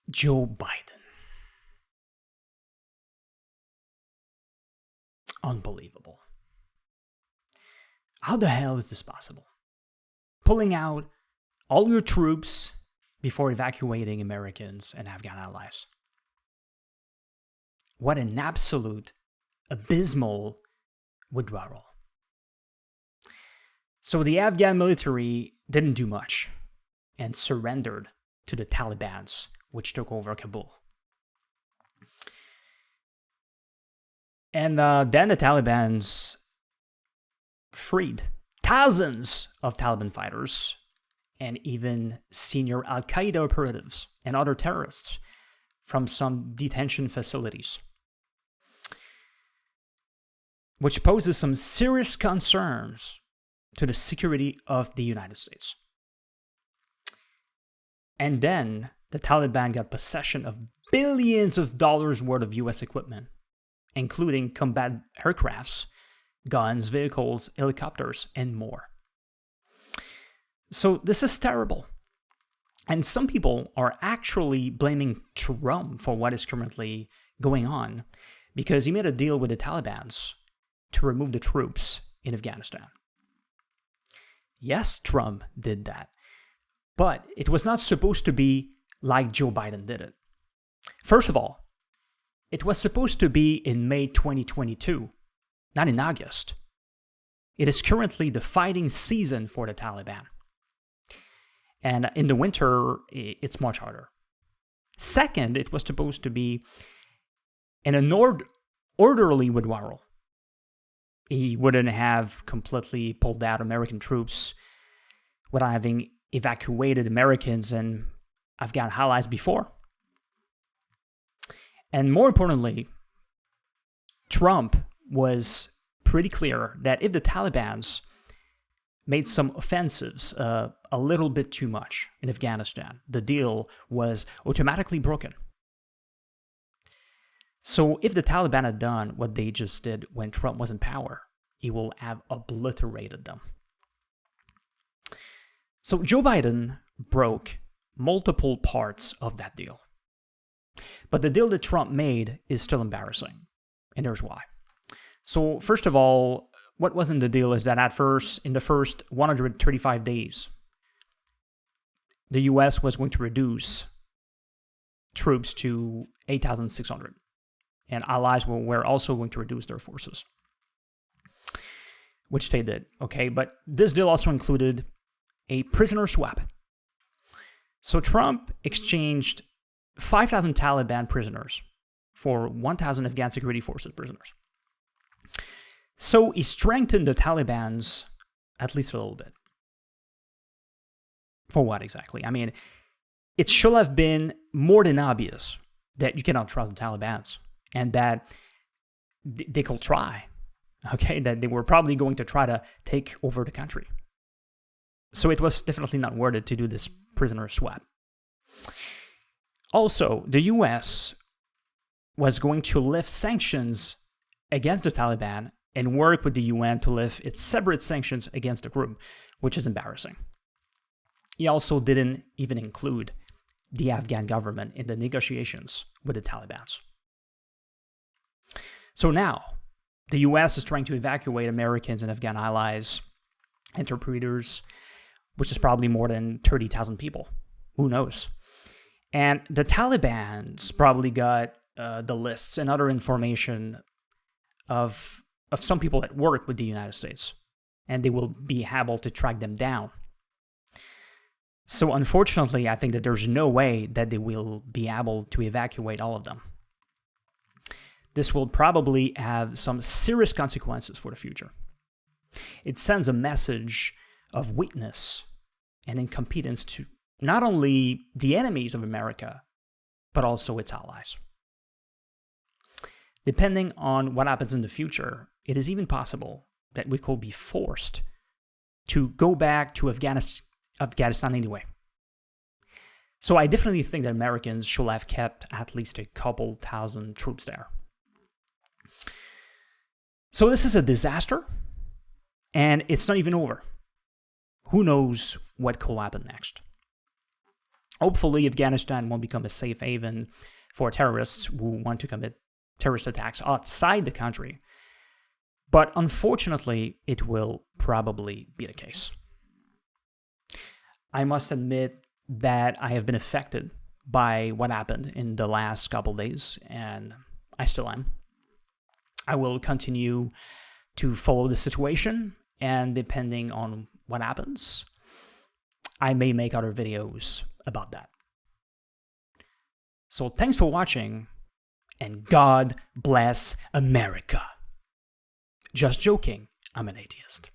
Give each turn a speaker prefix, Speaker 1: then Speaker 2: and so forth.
Speaker 1: Joe Biden. Unbelievable. How the hell is this possible? Pulling out all your troops before evacuating Americans and Afghan allies. What an absolute abysmal withdrawal. So the Afghan military didn't do much and surrendered to the Taliban, which took over Kabul. And then the Taliban freed thousands of Taliban fighters and even senior Al-Qaeda operatives and other terrorists from some detention facilities, which poses some serious concerns to the security of the United States. And then the Taliban got possession of billions of dollars worth of U.S. equipment, including combat aircrafts, guns, vehicles, helicopters, and more. So this is terrible. And some people are actually blaming Trump for what is currently going on because he made a deal with the Taliban to remove the troops in Afghanistan. Yes, Trump did that. But it was not supposed to be like Joe Biden did it. First of all, it was supposed to be in May 2022, not in August. It is currently the fighting season for the Taliban. And in the winter, it's much harder. Second, it was supposed to be an orderly withdrawal. He wouldn't have completely pulled out American troops without having evacuated Americans and Afghan allies before. And more importantly, Trump was pretty clear that if the Taliban made some offensives a little bit too much in Afghanistan, the deal was automatically broken. So if the Taliban had done what they just did when Trump was in power, he will have obliterated them. So Joe Biden broke multiple parts of that deal. But the deal that Trump made is still embarrassing, and there's why. So first of all, what was in the deal is that in the first 135 days, the U.S. was going to reduce troops to 8,600. And allies were also going to reduce their forces, which they did. Okay, but this deal also included a prisoner swap. So Trump exchanged 5,000 Taliban prisoners for 1,000 Afghan security forces prisoners. So he strengthened the Taliban's at least a little bit. For what exactly? I mean, it should have been more than obvious that you cannot trust the Taliban and that they could try, okay, that they were probably going to try to take over the country. So it was definitely not worth it to do this prisoner swap. Also, the U.S. was going to lift sanctions against the Taliban and work with the UN to lift its separate sanctions against the group, which is embarrassing. He also didn't even include the Afghan government in the negotiations with the Taliban. So now, the U.S. is trying to evacuate Americans and Afghan allies, interpreters, which is probably more than 30,000 people. Who knows? And the Taliban's probably got the lists and other information of some people that work with the United States, and they will be able to track them down. So unfortunately, I think that there's no way that they will be able to evacuate all of them. This will probably have some serious consequences for the future. It sends a message of weakness and incompetence to not only the enemies of America, but also its allies. Depending on what happens in the future, it is even possible that we could be forced to go back to Afghanistan anyway. So I definitely think that Americans should have kept at least a couple thousand troops there. So this is a disaster, and it's not even over. Who knows what could happen next? Hopefully, Afghanistan won't become a safe haven for terrorists who want to commit terrorist attacks outside the country. But unfortunately, it will probably be the case. I must admit that I have been affected by what happened in the last couple days, and I still am. I will continue to follow the situation, and depending on what happens, I may make other videos about that. So thanks for watching, and God bless America. Just joking, I'm an atheist.